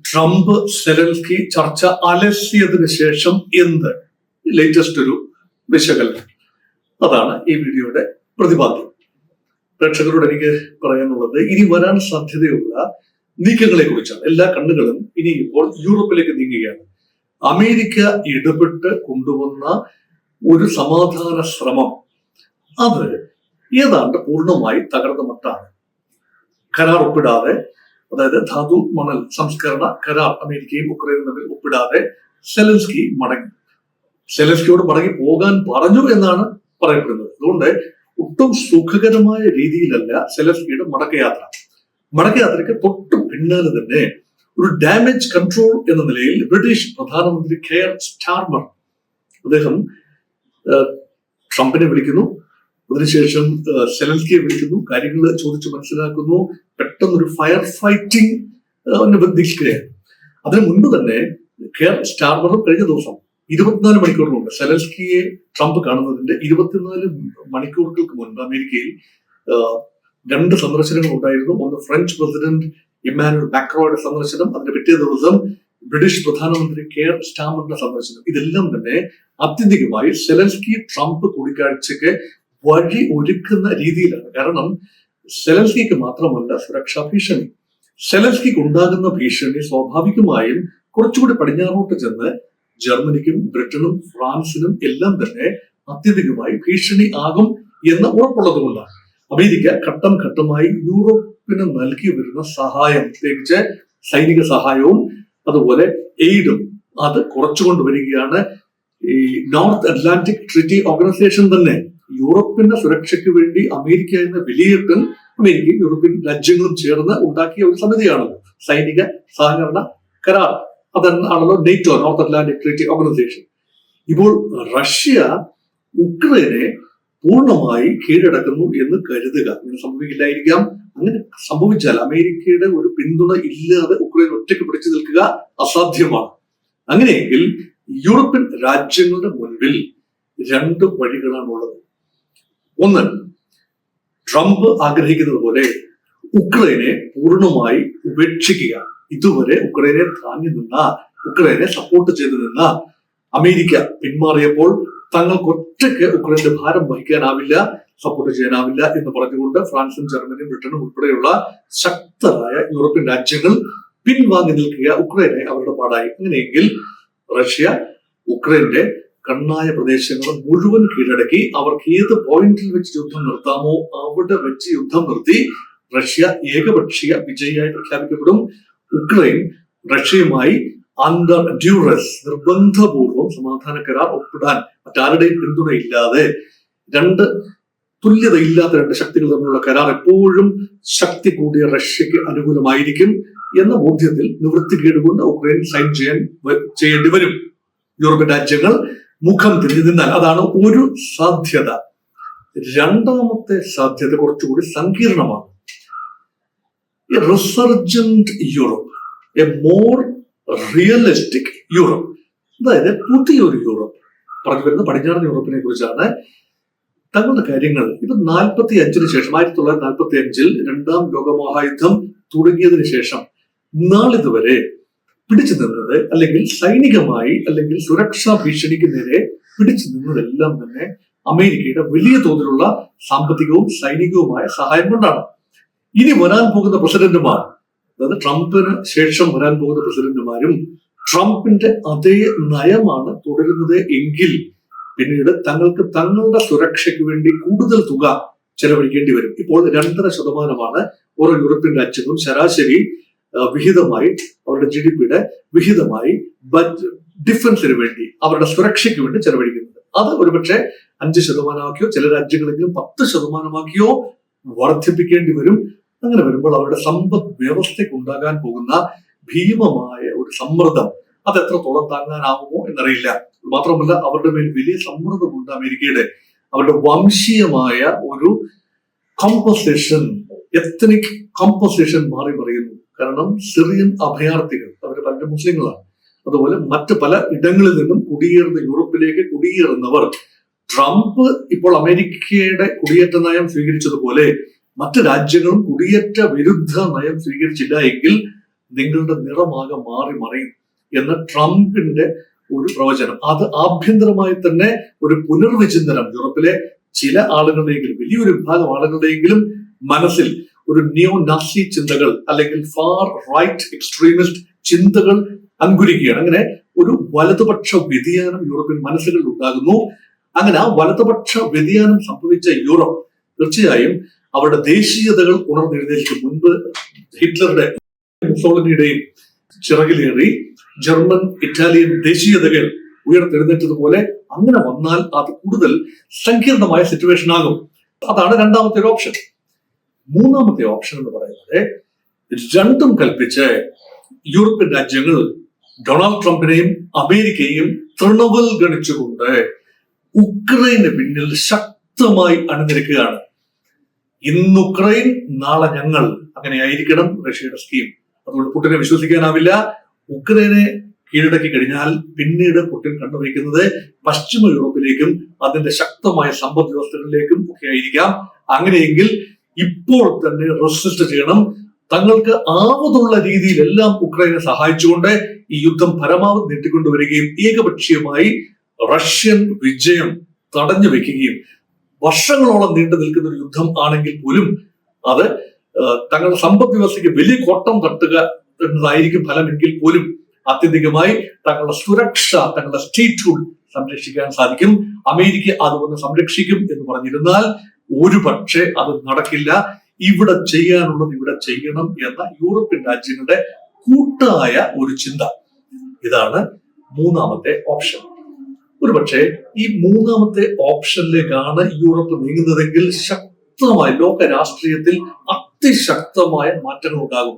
Trump Zelensky ചർച്ച അലസിയതിനു ശേഷം എന്ത് ലേറ്റസ്റ്റ് ഒരു വിശകലനം, അതാണ് ഈ വീഡിയോയുടെ പ്രതിപാദ്യം. പ്രേക്ഷകരോട് എനിക്ക് പറയാനുള്ളത് ഇനി വരാൻ സാധ്യതയുള്ള നീക്കങ്ങളെ കുറിച്ചാണ്. എല്ലാ കണ്ണുകളും ഇനി ഇപ്പോൾ യൂറോപ്പിലേക്ക് നീങ്ങുകയാണ്. അമേരിക്ക ഇടപെട്ട് കൊണ്ടുവന്ന ഒരു സമാധാന ശ്രമം അത് ഏതാണ്ട് പൂർണ്ണമായി തകർന്ന മട്ടാണ്. കരാർ ഒപ്പിടാതെ, അതായത് ധാതു മണൽ സംസ്കരണ കരാർ അമേരിക്കയും ഉക്രൈനും തമ്മിൽ ഒപ്പിടാതെ സെലൻസ്കി മടങ്ങി. സെലൻസ്കിയോട് മടങ്ങി പോകാൻ പറഞ്ഞു എന്നാണ് പറയപ്പെടുന്നത്. അതുകൊണ്ട് ഒട്ടും സുഖകരമായ രീതിയിലല്ല സെലൻസ്കിയുടെ മടക്കയാത്രയ്ക്ക് തൊട്ട് പിന്നാലെ തന്നെ ഒരു ഡാമേജ് കൺട്രോൾ എന്ന നിലയിൽ ബ്രിട്ടീഷ് പ്രധാനമന്ത്രി കെയർ സ്റ്റാർമർ അദ്ദേഹം ട്രംപിനെ വിളിക്കുന്നു. അതിനുശേഷം സെലൻസ്കിയെ വിളിക്കുന്നു, കാര്യങ്ങൾ ചോദിച്ചു മനസ്സിലാക്കുന്നു. പെട്ടെന്നൊരു ഫയർ ഫൈറ്റിംഗ് നിൽക്കുകയാണ്. അതിനു മുൻപ് തന്നെ കെയർ സ്റ്റാർമറും കഴിഞ്ഞ ദിവസം 24 മണിക്കൂർ മുമ്പ് സെലൻസ്കിയെ ട്രംപ് കാണുന്നതിന്റെ 24 മണിക്കൂറുകൾക്ക് മുൻപ് അമേരിക്കയിൽ 2 സന്ദർശനങ്ങൾ ഉണ്ടായിരുന്നു. ഒന്ന് ഫ്രഞ്ച് പ്രസിഡന്റ് ഇമ്മാനുവൽ മാക്രോയുടെ സന്ദർശനം, അതിന്റെ പിറ്റേ ദിവസം ബ്രിട്ടീഷ് പ്രധാനമന്ത്രി കെയർ സ്റ്റാർമറിന്റെ സന്ദർശനം. ഇതെല്ലാം തന്നെ ആത്യന്തികമായി സെലൻസ്കി ട്രംപ് കൂടിക്കാഴ്ചയ്ക്ക് വഴി ഒരുക്കുന്ന രീതിയിലാണ്. കാരണം സെലൻസ്കിക്ക് മാത്രമല്ല സുരക്ഷാ ഭീഷണി, സെലൻസ്കിക്ക് ഉണ്ടാകുന്ന ഭീഷണി സ്വാഭാവികമായും കുറച്ചുകൂടി പടിഞ്ഞാറോട്ട് ചെന്ന് ജർമ്മനിക്കും ബ്രിട്ടനും ഫ്രാൻസിനും എല്ലാം തന്നെ ആത്യന്തികമായി ഭീഷണി ആകും എന്ന് ഉറപ്പുള്ളത് കൊണ്ടാണ് അമേരിക്ക ഘട്ടം ഘട്ടമായി യൂറോപ്പിന് നൽകി വരുന്ന സഹായം, പ്രത്യേകിച്ച് സൈനിക സഹായവും അതുപോലെ എയ്ഡും അത് കുറച്ചുകൊണ്ടുവരികയാണ്. ഈ നോർത്ത് അറ്റ്ലാന്റിക് ട്രീറ്റി ഓർഗനൈസേഷൻ തന്നെ യൂറോപ്പിന്റെ സുരക്ഷയ്ക്ക് വേണ്ടി അമേരിക്ക എന്ന വിലയിരുത്തൽ അമേരിക്കയും യൂറോപ്യൻ രാജ്യങ്ങളും ചേർന്ന് ഉണ്ടാക്കിയ ഒരു സമിതിയാണല്ലോ സൈനിക സഹകരണ കരാർ. അതാണല്ലോ നെയ്റ്റോ, നോർത്ത് അറ്റ്ലാന്റിക് ട്രീറ്റി ഓർഗനൈസേഷൻ. ഇപ്പോൾ റഷ്യ ഉക്രൈനെ പൂർണ്ണമായി കീഴടക്കുന്നു എന്ന് കരുതുക. അങ്ങനെ സംഭവിക്കില്ലായിരിക്കാം. അങ്ങനെ സംഭവിച്ചാൽ അമേരിക്കയുടെ ഒരു പിന്തുണ ഇല്ലാതെ ഉക്രൈൻ ഒറ്റയ്ക്ക് പിടിച്ചു നിൽക്കുക അസാധ്യമാണ്. അങ്ങനെയെങ്കിൽ യൂറോപ്യൻ രാജ്യങ്ങളുടെ മുൻപിൽ 2 വഴികളാണുള്ളത്. ഒന്ന്, ട്രംപ് ആഗ്രഹിക്കുന്നത് പോലെ ഉക്രൈനെ പൂർണ്ണമായി ഉപേക്ഷിക്കുക. ഇതുവരെ ഉക്രൈനെ താങ്ങി നിന്ന, ഉക്രൈനെ സപ്പോർട്ട് ചെയ്തു നിന്ന അമേരിക്ക പിന്മാറിയപ്പോൾ തങ്ങൾക്ക് ഒറ്റയ്ക്ക് ഉക്രൈന്റെ ഭാരം വഹിക്കാനാവില്ല, സപ്പോർട്ട് ചെയ്യാനാവില്ല എന്ന് പറഞ്ഞുകൊണ്ട് ഫ്രാൻസും ജർമ്മനിയും ബ്രിട്ടനും ഉൾപ്പെടെയുള്ള ശക്തരായ യൂറോപ്യൻ രാജ്യങ്ങൾ പിൻവാങ്ങി നിൽക്കുക. ഉക്രൈനെ അവരുടെ പാടായി. അങ്ങനെയെങ്കിൽ റഷ്യ ഉക്രൈന്റെ കണ്ണായ പ്രദേശങ്ങൾ മുഴുവൻ കീഴടക്കി അവർക്ക് ഏത് പോയിന്റിൽ വെച്ച് യുദ്ധം നിർത്താമോ അവിടെ വെച്ച് യുദ്ധം നിർത്തി റഷ്യ ഏകപക്ഷീയ വിജയിയായി പ്രഖ്യാപിക്കപ്പെടും. ഉക്രൈൻ റഷ്യയുമായി അണ്ടർ ഡ്യൂറസ്, നിർബന്ധപൂർവ്വം സമാധാന കരാർ ഒപ്പിടാൻ മറ്റാരുടെയും പിന്തുണയില്ലാതെ, തുല്യതയില്ലാത്ത 2 ശക്തികൾ തമ്മിലുള്ള കരാർ എപ്പോഴും ശക്തി കൂടിയ റഷ്യക്ക് അനുകൂലമായിരിക്കും എന്ന ബോധ്യത്തിൽ നിവൃത്തികേടുകൊണ്ട് ഉക്രൈൻ സൈൻ ചെയ്യേണ്ടി വരും. യൂറോപ്യൻ രാജ്യങ്ങൾ മുഖം തിരിഞ്ഞു നിന്നാൽ അതാണ് ഒരു സാധ്യത. രണ്ടാമത്തെ സാധ്യത കുറച്ചുകൂടി സങ്കീർണമാണ്. Resurgent Europe, a more realistic Europe, അതായത് പുതിയൊരു യൂറോപ്പ്. പറഞ്ഞു വരുന്ന പടിഞ്ഞാറൻ യൂറോപ്പിനെ കുറിച്ചാണ്. തങ്ങളുടെ കാര്യങ്ങൾ ഇത് 45-ന് ശേഷം, 1945-ൽ 2ാം ലോകമഹായുദ്ധം തുടങ്ങിയതിനു ശേഷം നാളിതുവരെ പിടിച്ചു നിന്നത്, അല്ലെങ്കിൽ സൈനികമായി അല്ലെങ്കിൽ സുരക്ഷാ ഭീഷണിക്ക് നേരെ പിടിച്ചു നിന്നതെല്ലാം തന്നെ അമേരിക്കയുടെ വലിയ തോതിലുള്ള സാമ്പത്തികവും സൈനികവുമായ സഹായം കൊണ്ടാണ്. ഇനി വരാൻ പോകുന്ന പ്രസിഡന്റുമാർ, അതായത് ട്രംപിന് ശേഷം വരാൻ പോകുന്ന പ്രസിഡന്റുമാരും ട്രംപിന്റെ അതേ നയമാണ് തുടരുന്നത് എങ്കിൽ പിന്നീട് തങ്ങളുടെ സുരക്ഷയ്ക്ക് വേണ്ടി കൂടുതൽ തുക ചെലവഴിക്കേണ്ടി വരും. ഇപ്പോൾ 2.5% ഓരോ യൂറോപ്യൻ രാജ്യങ്ങളും ശരാശരി വിഹിതമായി, അവരുടെ GDP-യുടെ വിഹിതമായി ഡിഫൻസിന് വേണ്ടി, അവരുടെ സുരക്ഷയ്ക്ക് വേണ്ടി ചെലവഴിക്കുന്നത്. അത് ഒരുപക്ഷെ 5%-ആക്കിയോ ചില രാജ്യങ്ങളെങ്കിലും 10%-ആക്കിയോ വർദ്ധിപ്പിക്കേണ്ടി വരും. അങ്ങനെ വരുമ്പോൾ അവരുടെ സമ്പദ് വ്യവസ്ഥയ്ക്ക് ഉണ്ടാകാൻ പോകുന്ന ഭീമമായ ഒരു സമ്മർദ്ദം അത് എത്രത്തോളം താങ്ങാനാവുമോ എന്നറിയില്ല. മാത്രമല്ല അവരുടെ മേൽ വലിയ സമ്മർദ്ദമുണ്ട് അമേരിക്കയുടെ. അവരുടെ വംശീയമായ ഒരു കോമ്പോസിഷൻ, എത്നിക് കോമ്പോസിഷൻ മാറി മറിയുന്നു. കാരണം സിറിയൻ അഭയാർത്ഥികൾ അവർ പലരും മുസ്ലിങ്ങളാണ്. അതുപോലെ മറ്റ് പല ഇടങ്ങളിൽ നിന്നും കുടിയേറുന്ന, യൂറോപ്പിലേക്ക് കുടിയേറുന്നവർ, ട്രംപ് ഇപ്പോൾ അമേരിക്കയുടെ കുടിയേറ്റ നയം സ്വീകരിച്ചതുപോലെ മറ്റ് രാജ്യങ്ങളും കുടിയേറ്റ വിരുദ്ധ നയം സ്വീകരിച്ചില്ല എങ്കിൽ നിങ്ങളുടെ നിറമാകെ മാറി മറിയും എന്ന ട്രംപിന്റെ ഒരു പ്രവചനം. അത് ആഭ്യന്തരമായി തന്നെ ഒരു പുനർവിചിന്തനം യൂറോപ്പിലെ ചില ആളുകളുടെയെങ്കിലും, വലിയൊരു വിഭാഗം ആളുകളുടെയെങ്കിലും മനസ്സിൽ ഒരു നിയോ നാസി ചിന്തകൾ അല്ലെങ്കിൽ ഫാർ റൈറ്റ് എക്സ്ട്രീമിസ്റ്റ് ചിന്തകൾ അങ്കുരിക്കുകയാണ്. അങ്ങനെ ഒരു വലതുപക്ഷ വ്യതിയാനം യൂറോപ്യൻ മനസ്സുകളിൽ ഉണ്ടാകുന്നു. അങ്ങനെ ആ വലതുപക്ഷ വ്യതിയാനം സംഭവിച്ച യൂറോപ്പ് തീർച്ചയായും അവരുടെ ദേശീയതകൾ ഉണർന്നെഴുന്നേൽക്കും. മുൻപ് ഹിറ്റ്ലറുടെ, മുസോളിനിയുടെയും ചിറകിലേറി ജർമ്മൻ, ഇറ്റാലിയൻ ദേശീയതകൾ ഉയർത്തെഴുന്നേറ്റതുപോലെ അങ്ങനെ വന്നാൽ അത് കൂടുതൽ സങ്കീർണമായ സിറ്റുവേഷൻ ആകും. അതാണ് രണ്ടാമത്തെ ഒരു ഓപ്ഷൻ. മൂന്നാമത്തെ ഓപ്ഷൻ എന്ന് പറയുന്നത് രണ്ടും കൽപ്പിച്ച് യൂറോപ്യൻ രാജ്യങ്ങൾ ഡൊണാൾഡ് ട്രംപിനെയും അമേരിക്കയെയും തൃണവൽഗണിച്ചുകൊണ്ട് ഉക്രൈന് പിന്നിൽ ശക്തമായി അണിനിരക്കുകയാണ്. ഇന്ന് ഉക്രൈൻ, നാളെ ഞങ്ങൾ, അങ്ങനെ ആയിരിക്കണം റഷ്യയുടെ സ്കീം. അതുകൊണ്ട് പുടിനെ വിശ്വസിക്കാനാവില്ല. ഉക്രൈനെ കീഴടക്കി കഴിഞ്ഞാൽ പിന്നീട് പുടിൻ കണ്ടുവയ്ക്കുന്നത് പശ്ചിമ യൂറോപ്പിലേക്കും അതിന്റെ ശക്തമായ സമ്പദ് വ്യവസ്ഥകളിലേക്കും ഒക്കെ ആയിരിക്കാം. അങ്ങനെയെങ്കിൽ ഇപ്പോൾ തന്നെ റെസിസ്റ്റ് ചെയ്യണം. തങ്ങൾക്ക് ആവതുള്ള രീതിയിലെല്ലാം ഉക്രൈനെ സഹായിച്ചുകൊണ്ട് ഈ യുദ്ധം പരമാവധി നീട്ടിക്കൊണ്ടുവരികയും ഏകപക്ഷീയമായി റഷ്യൻ വിജയം തടഞ്ഞു വെക്കുകയും വർഷങ്ങളോളം നീണ്ടു നിൽക്കുന്ന ഒരു യുദ്ധം ആണെങ്കിൽ പോലും അത് തങ്ങളുടെ സമ്പദ് വ്യവസ്ഥയ്ക്ക് വലിയ കോട്ടം തട്ടുക എന്നതായിരിക്കും ഫലമെങ്കിൽ പോലും ആത്യന്തികമായി തങ്ങളുടെ സുരക്ഷ, തങ്ങളുടെ സ്റ്റേറ്റ്ഹുഡ് സംരക്ഷിക്കാൻ സാധിക്കും. അമേരിക്ക അതുകൊണ്ട് സംരക്ഷിക്കും എന്ന് പറഞ്ഞിരുന്നാൽ ഒരു പക്ഷേ അത് നടക്കില്ല. ഇവിടെ ചെയ്യാനുള്ളത് ഇവിടെ ചെയ്യണം എന്ന യൂറോപ്യൻ രാജ്യങ്ങളുടെ കൂട്ടായ ഒരു ചിന്ത. ഇതാണ് മൂന്നാമത്തെ ഓപ്ഷൻ. ഒരുപക്ഷെ ഈ മൂന്നാമത്തെ ഓപ്ഷനിലേക്കാണ് യൂറോപ്പ് നീങ്ങുന്നതെങ്കിൽ ശക്തമായ ലോക രാഷ്ട്രീയത്തിൽ അതിശക്തമായ മാറ്റങ്ങൾ ഉണ്ടാകും.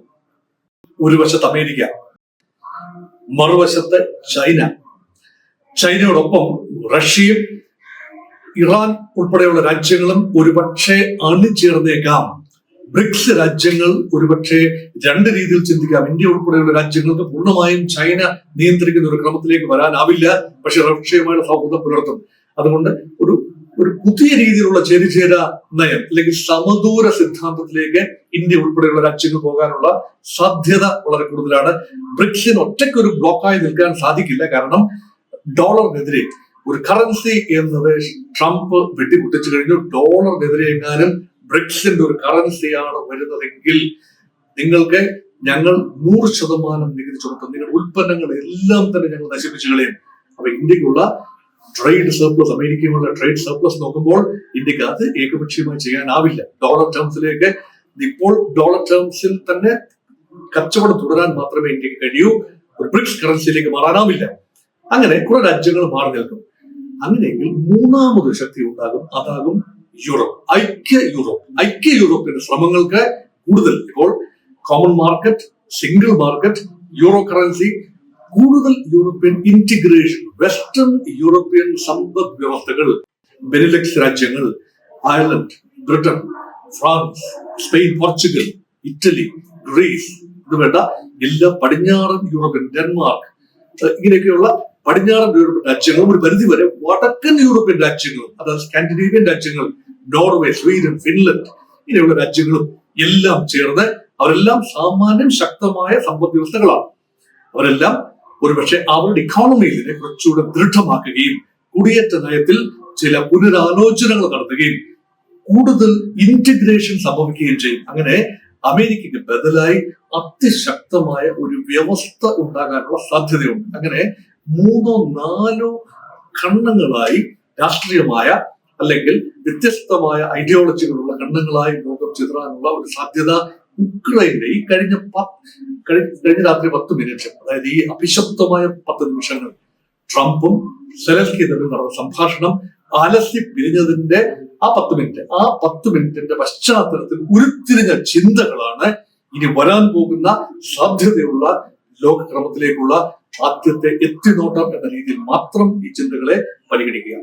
ഒരു വശത്ത് അമേരിക്ക, മറുവശത്ത് ചൈന. ചൈനയോടൊപ്പം റഷ്യയും ഇറാൻ ഉൾപ്പെടെയുള്ള രാജ്യങ്ങളും ഒരുപക്ഷെ അണിചേർന്നേക്കാം. ബ്രിക്സ് രാജ്യങ്ങൾ ഒരുപക്ഷെ രണ്ട് രീതിയിൽ ചിന്തിക്കാം. ഇന്ത്യ ഉൾപ്പെടെയുള്ള രാജ്യങ്ങൾക്ക് പൂർണ്ണമായും ചൈന നിയന്ത്രിക്കുന്ന ഒരു ക്രമത്തിലേക്ക് വരാനാവില്ല, പക്ഷെ റഷ്യയുമായുള്ള സൗഹൃദം പുലർത്തും. അതുകൊണ്ട് ഒരു പുതിയ രീതിയിലുള്ള ചേരിചേര നയം അല്ലെങ്കിൽ സമദൂര സിദ്ധാന്തത്തിലേക്ക് ഇന്ത്യ ഉൾപ്പെടെയുള്ള രാജ്യങ്ങൾ പോകാനുള്ള സാധ്യത വളരെ കൂടുതലാണ്. ബ്രിക്സിന് ഒറ്റയ്ക്കൊരു ബ്ലോക്കായി നിൽക്കാൻ സാധിക്കില്ല. കാരണം ഡോളറിനെതിരെ ഒരു കറൻസി എന്നത് ട്രംപ് വെട്ടിപ്പൊട്ടിച്ചു കഴിഞ്ഞു. ഡോളറിനെതിരെ എങ്ങാനും ബ്രിക്സിന്റെ ഒരു കറൻസിയാണ് വരുന്നതെങ്കിൽ നിങ്ങൾക്ക് ഞങ്ങൾ 100% നികുതി ചുമത്തും, നിങ്ങളുടെ ഉൽപ്പന്നങ്ങൾ എല്ലാം തന്നെ ഞങ്ങൾ നശിപ്പിച്ചു കളയും. അപ്പൊ ഇന്ത്യക്കുള്ള ട്രേഡ് സർപ്ലസ്, അമേരിക്കയുമുള്ള ട്രേഡ് സർപ്ലസ് നോക്കുമ്പോൾ ഇന്ത്യക്ക് അത് ഏകപക്ഷീയമായി ചെയ്യാനാവില്ല. ഡോളർ ടേംസിലേക്ക് ഇപ്പോൾ ഡോളർ ടേംസിൽ തന്നെ കച്ചവടം തുടരാൻ മാത്രമേ ഇന്ത്യക്ക് കഴിയൂ. ഒരു ബ്രിക്സ് കറൻസിയിലേക്ക് മാറാനാവില്ല. അങ്ങനെ കുറെ രാജ്യങ്ങൾ മാറി നിൽക്കും. അങ്ങനെയെങ്കിൽ മൂന്നാമതൊരു ശക്തി ഉണ്ടാകും, അതാകും യൂറോപ്പ്. ഐക്യ യൂറോപ്പിന്റെ ശ്രമങ്ങൾക്ക് കൂടുതൽ ഇപ്പോൾ common market, single market, euro currency, കൂടുതൽ യൂറോപ്യൻ ഇന്റിഗ്രേഷൻ, വെസ്റ്റേൺ യൂറോപ്യൻ സമ്പദ് വ്യവസ്ഥകൾ, ബെനിലക്സ് രാജ്യങ്ങൾ, Ireland, Britain, France, Spain, Portugal, Italy, Greece, ഇത് വേണ്ട എല്ലാ പടിഞ്ഞാറൻ യൂറോപ്യൻ, ഡെൻമാർക്ക്, ഇങ്ങനെയൊക്കെയുള്ള പടിഞ്ഞാറൻ യൂറോപ്യൻ രാജ്യങ്ങളും ഒരു പരിധിവരെ വടക്കൻ യൂറോപ്യൻ രാജ്യങ്ങളും, അതായത് സ്കാൻഡിനേവിയൻ രാജ്യങ്ങൾ, നോർവേ, സ്വീഡൻ, ഫിൻലൻഡ്, ഇങ്ങനെയുള്ള രാജ്യങ്ങളും എല്ലാം ചേർന്ന് അവരെല്ലാം സാമാന്യം ശക്തമായ സമ്പദ് വ്യവസ്ഥകളാണ്. അവരെല്ലാം ഒരുപക്ഷെ അവരുടെ ഇക്കോണമിയിലെ കുറച്ചുകൂടെ ദൃഢമാക്കുകയും കുടിയേറ്റ നയത്തിൽ ചില പുനരാലോചനകൾ നടത്തുകയും കൂടുതൽ ഇന്റഗ്രേഷൻ സംഭവിക്കുകയും ചെയ്യും. അങ്ങനെ അമേരിക്കയ്ക്ക് ബദലായി അതിശക്തമായ ഒരു വ്യവസ്ഥ ഉണ്ടാകാനുള്ള സാധ്യതയുണ്ട്. അങ്ങനെ 3-4 ഖണ്ഡങ്ങളായി രാഷ്ട്രീയമായ അല്ലെങ്കിൽ വ്യത്യസ്തമായ ഐഡിയോളജികളുള്ള ഖണ്ഡങ്ങളായി ലോകം ചിതറാനുള്ള ഒരു സാധ്യത ഉക്രൈന്റെ ഈ കഴിഞ്ഞ രാത്രി 10 മിനിറ്റ്, അതായത് ഈ അഭിശബ്ദമായ 10 നിമിഷങ്ങൾ ട്രംപും സെലൻസ്കിയും തമ്മിൽ നടന്ന സംഭാഷണം അലസി പിരിഞ്ഞതിന്റെ ആ 10 മിനിറ്റിന്റെ പശ്ചാത്തലത്തിൽ ഉരുത്തിരിഞ്ഞ ചിന്തകളാണ് ഇനി വരാൻ പോകുന്ന സാധ്യതയുള്ള ലോകക്രമത്തിലേക്കുള്ള ആദ്യത്തെ എത്തിനോട്ടം എന്ന രീതിയിൽ മാത്രം ഈ ചിന്തകളെ പരിഗണിക്കുക.